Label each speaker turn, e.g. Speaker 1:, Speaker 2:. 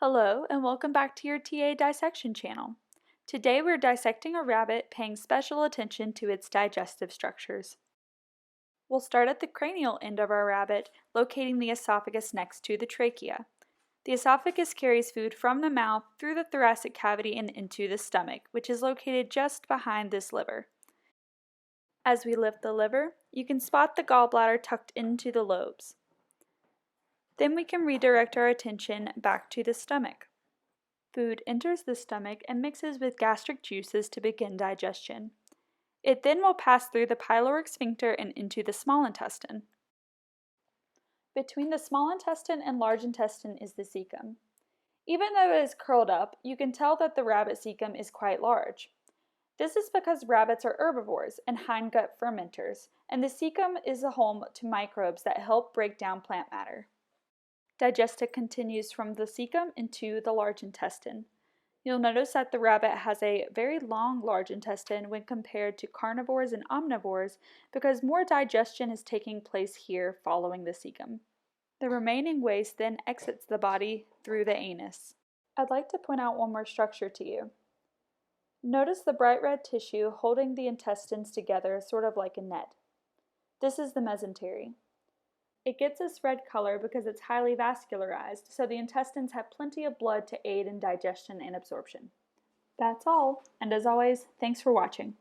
Speaker 1: Hello and welcome back to your TA Dissection channel. Today we're dissecting a rabbit, paying special attention to its digestive structures. We'll start at the cranial end of our rabbit, locating the esophagus next to the trachea. The esophagus carries food from the mouth through the thoracic cavity and into the stomach, which is located just behind this liver. As we lift the liver, you can spot the gallbladder tucked into the lobes. Then we can redirect our attention back to the stomach. Food enters the stomach and mixes with gastric juices to begin digestion. It then will pass through the pyloric sphincter and into the small intestine. Between the small intestine and large intestine is the cecum. Even though it is curled up, you can tell that the rabbit cecum is quite large. This is because rabbits are herbivores and hindgut fermenters, and the cecum is a home to microbes that help break down plant matter. Digestion continues from the cecum into the large intestine. You'll notice that the rabbit has a very long large intestine when compared to carnivores and omnivores because more digestion is taking place here following the cecum. The remaining waste then exits the body through the anus. I'd like to point out one more structure to you. Notice the bright red tissue holding the intestines together sort of like a net. This is the mesentery. It gets this red color because it's highly vascularized, so the intestines have plenty of blood to aid in digestion and absorption. That's all, and as always, thanks for watching.